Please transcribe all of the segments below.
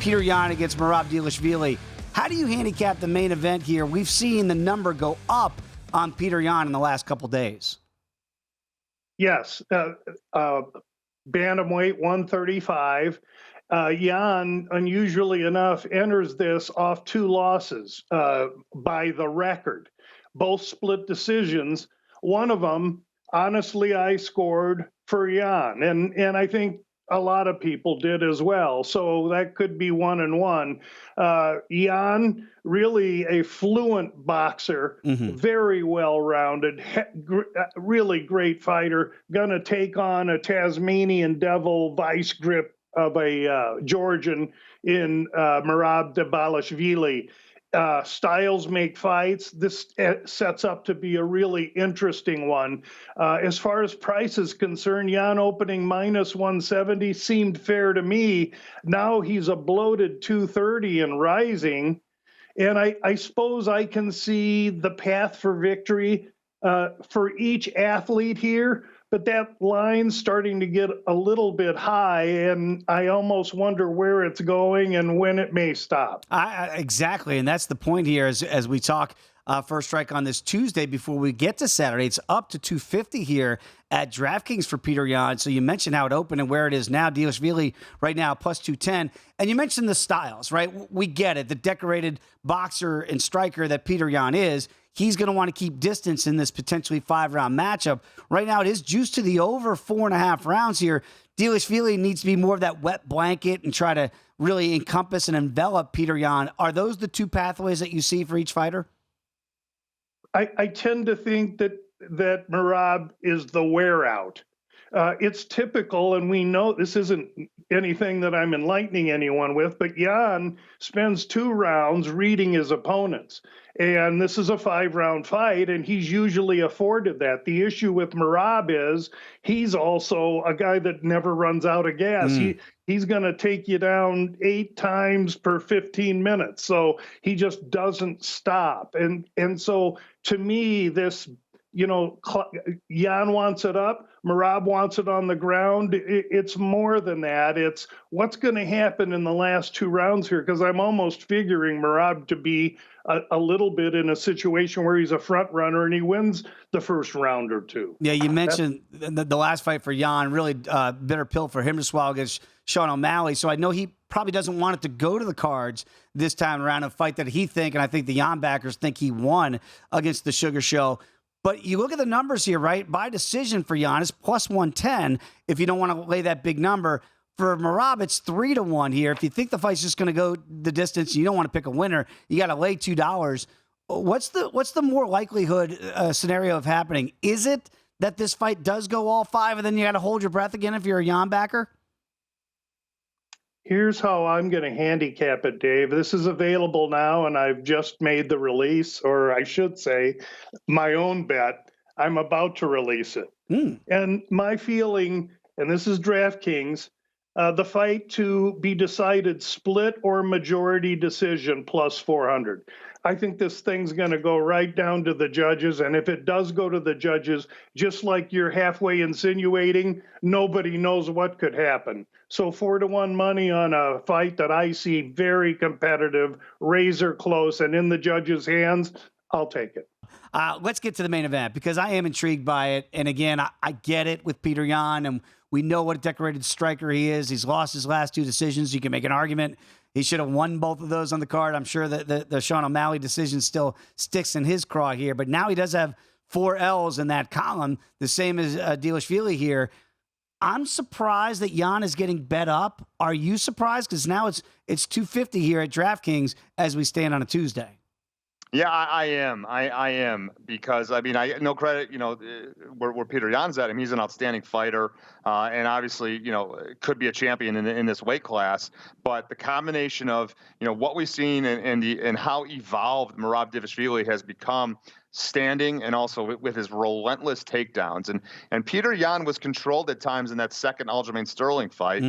Peter Yan against Merab Dvalishvili. How do you handicap the main event here? We've seen the number go up on Peter Yan in the last couple days. Yes. Bantamweight 135. Yan, unusually enough, enters this off 2 losses by the record. Both split decisions. One of them, honestly, I scored for Yan, and I think a lot of people did as well. So that could be 1-1. Yan, really a fluent boxer, very well-rounded, really great fighter, gonna take on a Tasmanian devil vice grip of a Georgian in Merab Dvalishvili. Styles make fights. This sets up to be a really interesting one. As far as price is concerned, Yan opening -170 seemed fair to me. Now he's a bloated 230 and rising. And I suppose I can see the path for victory for each athlete here, but that line's starting to get a little bit high, and I almost wonder where it's going and when it may stop. Exactly, and that's the point here as we talk First Strike on this Tuesday before we get to Saturday. It's up to 250 here at DraftKings for Peter Yan. So you mentioned how it opened and where it is now. Dvalishvili right now plus 210. And you mentioned the styles, right? We get it. The decorated boxer and striker that Peter Yan is, he's going to want to keep distance in this potentially 5-round matchup. Right now it is juiced to the over 4.5 rounds here. Dvalishvili needs to be more of that wet blanket and try to really encompass and envelop Peter Yan. Are those the 2 pathways that you see for each fighter? I tend to think that Merab is the wear out. It's typical, and we know this isn't anything that I'm enlightening anyone with, but Yan spends 2 rounds reading his opponents. And this is a 5-round fight, and he's usually afforded that. The issue with Merab is he's also a guy that never runs out of gas. He's going to take you down 8 times per 15 minutes. So he just doesn't stop. And so to me, this, Yan wants it up, Merab wants it on the ground. It's more than that. It's what's going to happen in the last 2 rounds here, because I'm almost figuring Merab to be a little bit in a situation where he's a front runner and he wins the first round or 2. Yeah, you mentioned the last fight for Yan, really bitter pill for him to swallow against Sean O'Malley. So I know he probably doesn't want it to go to the cards this time around, a fight that and I think the Yan backers think he won against the Sugar Show. But you look at the numbers here, right? By decision for Yan, it's plus 110 if you don't want to lay that big number. For Merab, it's 3-1 here. If you think the fight's just going to go the distance, you don't want to pick a winner, you got to lay $2. What's the more likelihood scenario of happening? Is it that this fight does go all 5 and then you got to hold your breath again if you're a Yan backer? Here's how I'm going to handicap it, Dave. This is available now, and I've just made the release, or I should say, my own bet. I'm about to release it. And my feeling, and this is DraftKings, the fight to be decided split or majority decision plus 400. I think this thing's going to go right down to the judges. And if it does go to the judges, just like you're halfway insinuating, nobody knows what could happen. So 4-1 money on a fight that I see very competitive, razor close, and in the judges' hands, I'll take it. Let's get to the main event, because I am intrigued by it. And again, I get it with Peter Yan, and we know what a decorated striker he is. He's lost his last 2 decisions. You can make an argument he should have won both of those on the card. I'm sure that the Sean O'Malley decision still sticks in his craw here. But now he does have 4 L's in that column, the same as Dvalishvili here. I'm surprised that Yan is getting bet up. Are you surprised? Because now it's 250 here at DraftKings as we stand on a Tuesday. Yeah, I am. I am, because I mean, no credit, where Peter Yan's at him. He's an outstanding fighter, and obviously, could be a champion in this weight class. But the combination of what we've seen and how evolved Merab Dvalishvili has become standing and also with his relentless takedowns. And Peter Yan was controlled at times in that second Aljamain Sterling fight,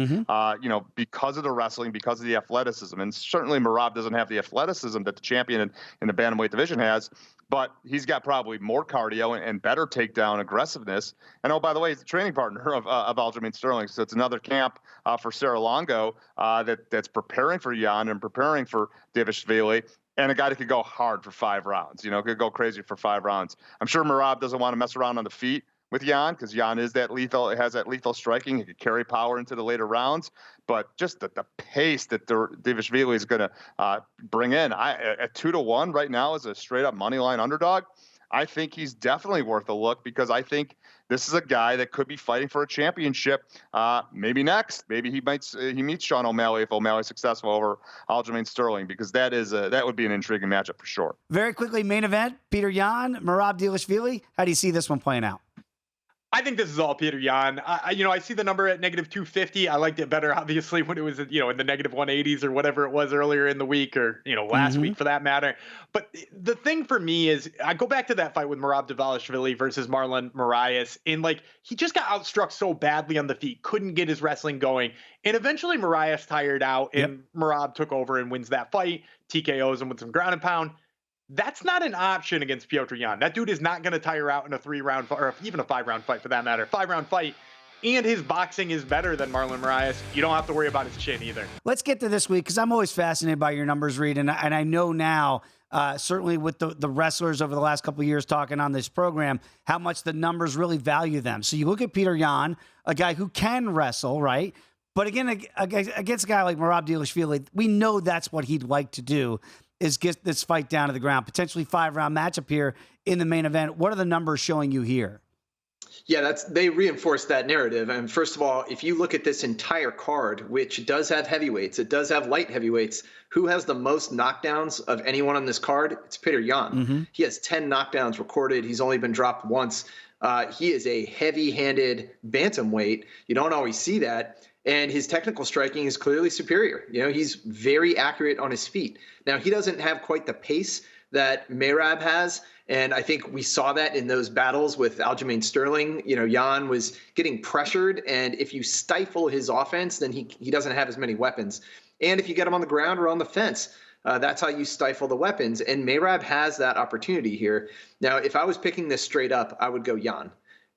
because of the wrestling, because of the athleticism. And certainly Merab doesn't have the athleticism that the champion in the bantamweight division has, but he's got probably more cardio and better takedown aggressiveness. And oh, by the way, he's the training partner of Aljamain Sterling. So it's another camp for Sarah Longo that's preparing for Yan and preparing for Dvalishvili. And a guy that could go hard for 5 rounds, could go crazy for 5 rounds. I'm sure Merab doesn't want to mess around on the feet with Yan because Yan is that lethal. It has that lethal striking. He could carry power into the later rounds. But just the pace that Dvalishvili is going to bring in, at 2-1 right now as a straight up money line underdog, I think he's definitely worth a look because I think this is a guy that could be fighting for a championship. Maybe next, maybe he meets Sean O'Malley if O'Malley's successful over Aljamain Sterling, because that would be an intriguing matchup for sure. Very quickly, main event: Peter Yan, Merab Dvalishvili. How do you see this one playing out? I think this is all Peter Yan. I see the number at -250. I liked it better, obviously, when it was, in the -180s or whatever it was earlier in the week, or, last week for that matter. But the thing for me is, I go back to that fight with Merab Dvalishvili versus Marlon Moraes, and he just got outstruck so badly on the feet, couldn't get his wrestling going. And eventually Moraes tired out, and Merab took over and wins that fight, TKOs him with some ground and pound. That's not an option against Petr Yan. That dude is not going to tire out in a 3-round fight, or even a 5-round fight for that matter. 5-round fight. And his boxing is better than Marlon Moraes. You don't have to worry about his chin either. Let's get to this week, because I'm always fascinated by your numbers, Reed. And I know now, certainly with the wrestlers over the last couple of years talking on this program, how much the numbers really value them. So you look at Peter Yan, a guy who can wrestle, right? But again, against a guy like Merab Dvalishvili, we know that's what he'd like to do, is get this fight down to the ground. Potentially 5-round matchup here in the main event. What are the numbers showing you here? Yeah, they reinforce that narrative. And first of all, if you look at this entire card, which does have heavyweights, it does have light heavyweights, who has the most knockdowns of anyone on this card? It's Peter Yan. He has 10 knockdowns recorded. He's only been dropped once. He is a heavy-handed bantamweight. You don't always see that. And his technical striking is clearly superior. He's very accurate on his feet. Now, he doesn't have quite the pace that Merab has, and I think we saw that in those battles with Aljamain Sterling. Yan was getting pressured, and if you stifle his offense, then he doesn't have as many weapons. And if you get him on the ground or on the fence, that's how you stifle the weapons, and Merab has that opportunity here. Now, if I was picking this straight up, I would go Yan.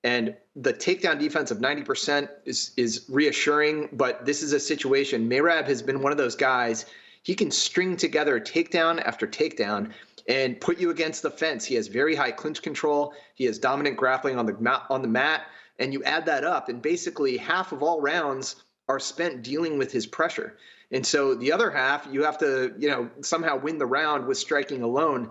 And the takedown defense of 90% is reassuring, but this is a situation. Merab has been one of those guys. He can string together takedown after takedown and put you against the fence. He has very high clinch control. He has dominant grappling on the mat, and you add that up, and basically half of all rounds are spent dealing with his pressure. And so the other half, you have to, somehow win the round with striking alone.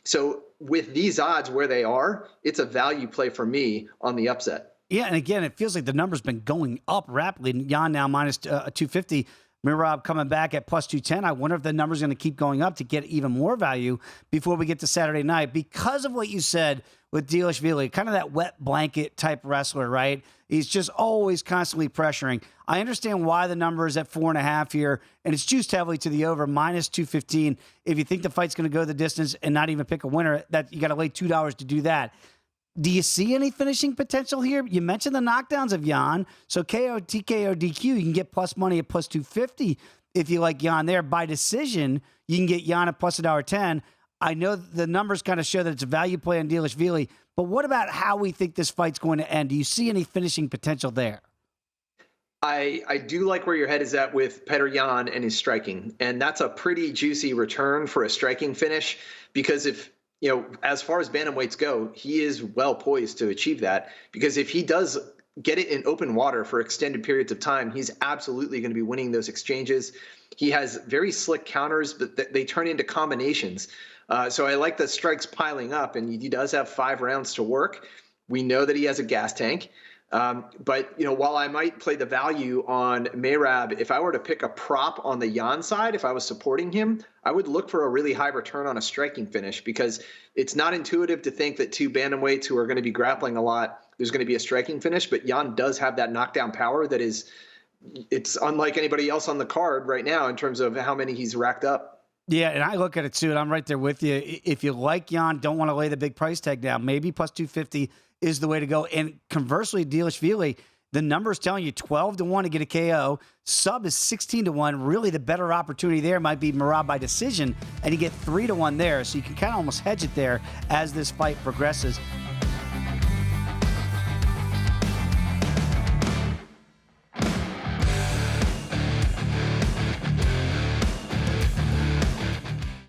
So with these odds where they are, it's a value play for me on the upset. Yeah, and again, it feels like the number's been going up rapidly. Yan now minus 250. Merab coming back at plus 210. I wonder if the number's going to keep going up to get even more value before we get to Saturday night. Because of what you said with Dvalishvili, kind of that wet blanket type wrestler, right? He's just always constantly pressuring. I understand why the number is at 4.5 here, and it's juiced heavily to the over, minus 215. If you think the fight's going to go the distance and not even pick a winner, that you got to lay $2 to do that. Do you see any finishing potential here? You mentioned the knockdowns of Yan. So KO, TKO, DQ, you can get plus money at plus 250 if you like Yan there. By decision, you can get Yan at plus $1.10. I know the numbers kind of show that it's a value play on Dvalishvili, but what about how we think this fight's going to end? Do you see any finishing potential there? I do like where your head is at with Petr Yan and his striking, and that's a pretty juicy return for a striking finish, because if as far as bantamweights go, he is well poised to achieve that, because if he does get it in open water for extended periods of time, he's absolutely going to be winning those exchanges. He has very slick counters, but they turn into combinations. So I like the strikes piling up, and he does have 5 rounds to work. We know that he has a gas tank. But while I might play the value on Merab, if I were to pick a prop on the Yan side, if I was supporting him, I would look for a really high return on a striking finish, because it's not intuitive to think that 2 bantamweights who are going to be grappling a lot, there's going to be a striking finish. But Yan does have that knockdown power it's unlike anybody else on the card right now in terms of how many he's racked up. Yeah, and I look at it too, and I'm right there with you. If you like Jan, don't want to lay the big price tag down, maybe plus 250 is the way to go. And conversely, Dvalishvili, the number's telling you 12-1 to get a KO. Sub is 16-1. Really, the better opportunity there might be Merab by decision, and you get 3-1 there. So you can kind of almost hedge it there as this fight progresses.